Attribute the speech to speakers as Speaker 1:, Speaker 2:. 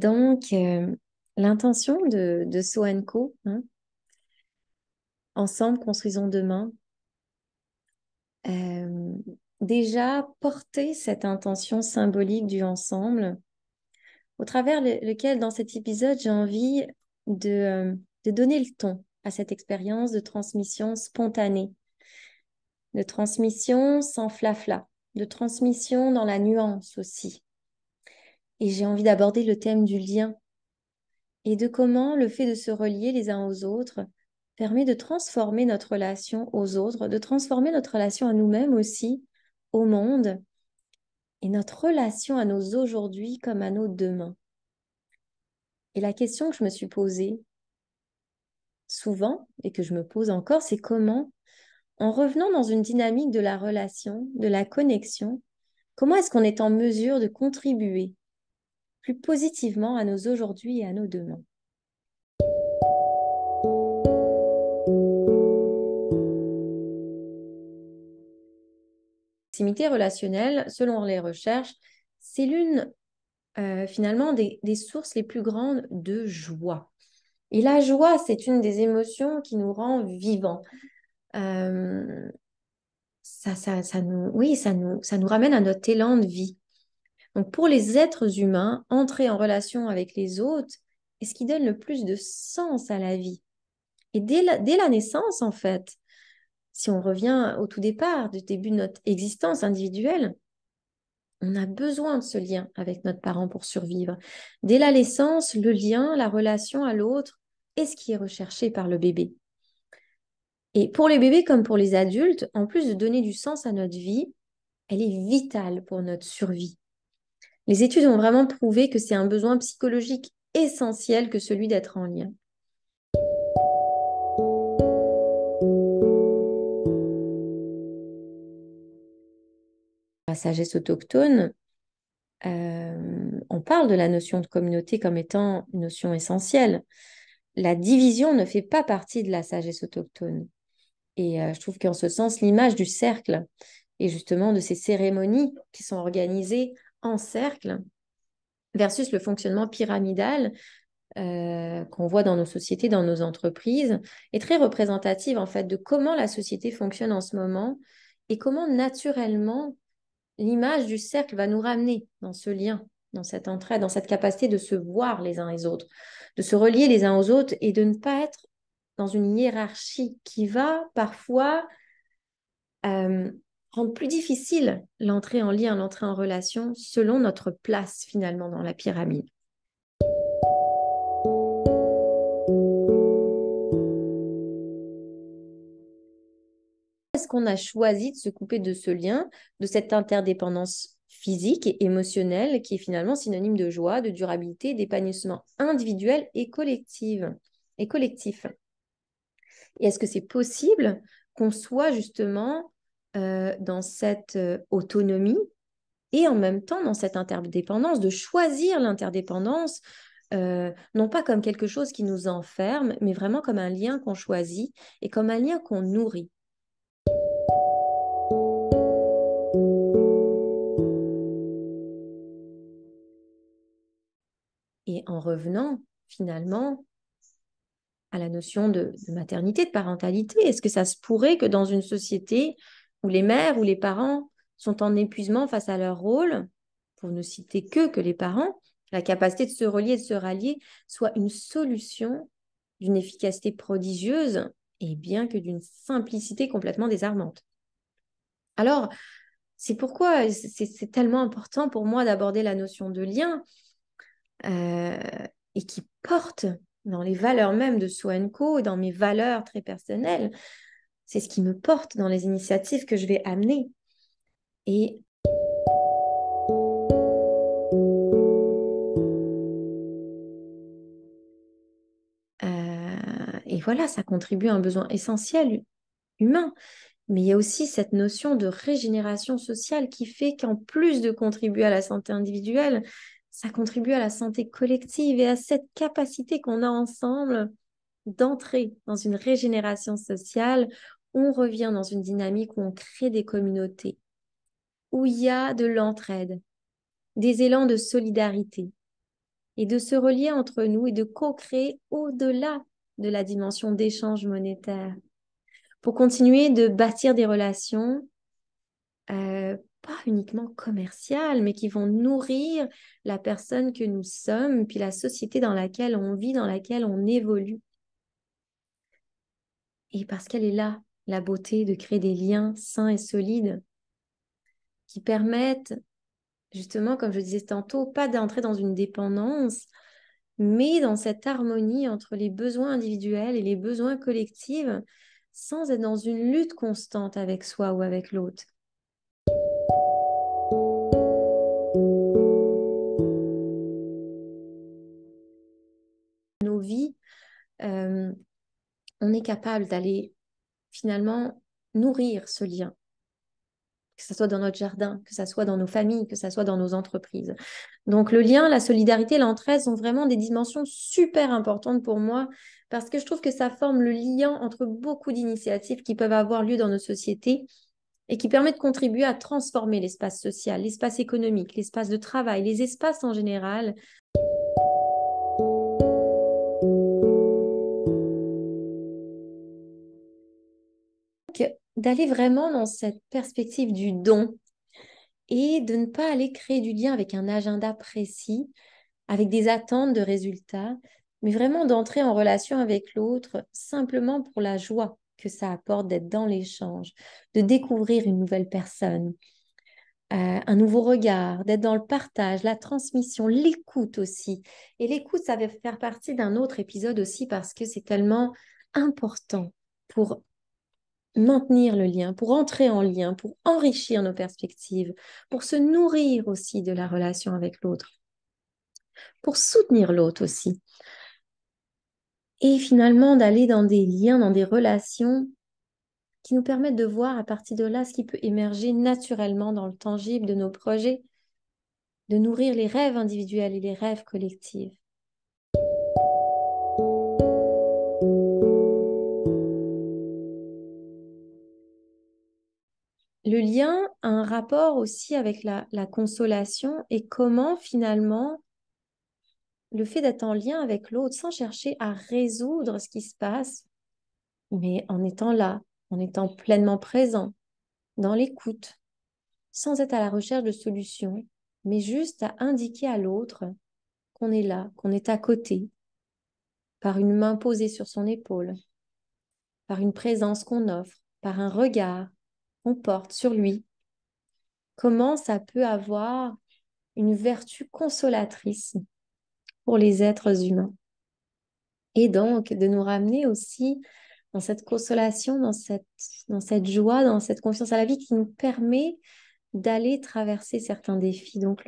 Speaker 1: Donc, l'intention de So Co, hein, ensemble, construisons demain, euh, déjà porter cette intention symbolique du ensemble, au travers lequel, dans cet épisode, j'ai envie de, euh, de donner le ton à cette expérience de transmission spontanée, de transmission sans flafla, de transmission dans la nuance aussi. Et j'ai envie d'aborder le thème du lien et de comment le fait de se relier les uns aux autres permet de transformer notre relation aux autres, de transformer notre relation à nous-mêmes aussi, au monde, et notre relation à nos aujourd'hui comme à nos demain. Et la question que je me suis posée souvent et que je me pose encore, c'est comment, en revenant dans une dynamique de la relation, de la connexion, comment est-ce qu'on est en mesure de contribuer plus positivement à nos aujourd'hui et à nos demain. La proximité relationnelle, selon les recherches, c'est l'une finalement des sources les plus grandes de joie. Et la joie, c'est une des émotions qui nous rend vivants. Euh, oui, ça nous ramène à notre élan de vie. Donc pour les êtres humains, entrer en relation avec les autres est ce qui donne le plus de sens à la vie. Et dès la naissance, en fait, si on revient au tout départ, du début de notre existence individuelle, on a besoin de ce lien avec notre parent pour survivre. Dès la naissance, le lien, la relation à l'autre est ce qui est recherché par le bébé. Et pour les bébés comme pour les adultes, en plus de donner du sens à notre vie, elle est vitale pour notre survie. Les études ont vraiment prouvé que c'est un besoin psychologique essentiel que celui d'être en lien. La sagesse autochtone, on parle de la notion de communauté comme étant une notion essentielle. La division ne fait pas partie de la sagesse autochtone. Et je trouve qu'en ce sens, l'image du cercle et justement de ces cérémonies qui sont organisées en cercle versus le fonctionnement pyramidal qu'on voit dans nos sociétés, dans nos entreprises, est très représentative en fait de comment la société fonctionne en ce moment et comment naturellement l'image du cercle va nous ramener dans ce lien, dans cette entraide, dans cette capacité de se voir les uns les autres, de se relier les uns aux autres et de ne pas être dans une hiérarchie qui va parfois euh, rendre plus difficile l'entrée en lien, l'entrée en relation selon notre place finalement dans la pyramide. Est-ce qu'on a choisi de se couper de ce lien, de cette interdépendance physique et émotionnelle qui est finalement synonyme de joie, de durabilité, d'épanouissement individuel et collectif. Et est-ce que c'est possible qu'on soit justement dans cette autonomie et en même temps dans cette interdépendance, de choisir l'interdépendance, non pas comme quelque chose qui nous enferme, mais vraiment comme un lien qu'on choisit et comme un lien qu'on nourrit. Et en revenant finalement à la notion de maternité, de parentalité, est-ce que ça se pourrait que dans une société où les mères ou les parents sont en épuisement face à leur rôle, pour ne citer que les parents, la capacité de se relier, de se rallier, soit une solution d'une efficacité prodigieuse et bien que d'une simplicité complètement désarmante. Alors, c'est pourquoi c'est tellement important pour moi d'aborder la notion de lien euh, et qui porte dans les valeurs même de So Co et dans mes valeurs très personnelles. C'est ce qui me porte dans les initiatives que je vais amener. Et et voilà, ça contribue à un besoin essentiel humain. Mais il y a aussi cette notion de régénération sociale qui fait qu'en plus de contribuer à la santé individuelle, ça contribue à la santé collective et à cette capacité qu'on a ensemble d'entrer dans une régénération sociale. On revient dans une dynamique où on crée des communautés, où il y a de l'entraide, des élans de solidarité, et de se relier entre nous et de co-créer au-delà de la dimension d'échange monétaire pour continuer de bâtir des relations pas uniquement commerciales, mais qui vont nourrir la personne que nous sommes, puis la société dans laquelle on vit, dans laquelle on évolue. Et parce qu'elle est là, la beauté de créer des liens sains et solides qui permettent, justement, comme je disais tantôt, pas d'entrer dans une dépendance, mais dans cette harmonie entre les besoins individuels et les besoins collectifs, sans être dans une lutte constante avec soi ou avec l'autre. Nos vies, on est capable d'aller finalement nourrir ce lien, que ce soit dans notre jardin, que ce soit dans nos familles, que ce soit dans nos entreprises. Donc le lien, la solidarité, l'entraide sont vraiment des dimensions super importantes pour moi parce que je trouve que ça forme le lien entre beaucoup d'initiatives qui peuvent avoir lieu dans nos sociétés et qui permettent de contribuer à transformer l'espace social, l'espace économique, l'espace de travail, les espaces en général. D'aller vraiment dans cette perspective du don et de ne pas aller créer du lien avec un agenda précis, avec des attentes de résultats, mais vraiment d'entrer en relation avec l'autre simplement pour la joie que ça apporte d'être dans l'échange, de découvrir une nouvelle personne, un nouveau regard, d'être dans le partage, la transmission, l'écoute aussi. Et l'écoute, ça va faire partie d'un autre épisode aussi parce que c'est tellement important pour maintenir le lien, pour entrer en lien, pour enrichir nos perspectives, pour se nourrir aussi de la relation avec l'autre, pour soutenir l'autre aussi. Et finalement, d'aller dans des liens, dans des relations qui nous permettent de voir à partir de là ce qui peut émerger naturellement dans le tangible de nos projets, de nourrir les rêves individuels et les rêves collectifs. Le lien a un rapport aussi avec la consolation et comment finalement le fait d'être en lien avec l'autre sans chercher à résoudre ce qui se passe, mais en étant là, en étant pleinement présent, dans l'écoute, sans être à la recherche de solutions, mais juste à indiquer à l'autre qu'on est là, qu'on est à côté, par une main posée sur son épaule, par une présence qu'on offre, par un regard qu'on porte sur lui. Comment ça peut avoir une vertu consolatrice pour les êtres humains. Et donc, de nous ramener aussi dans cette consolation, dans cette joie, dans cette confiance à la vie qui nous permet d'aller traverser certains défis. Donc,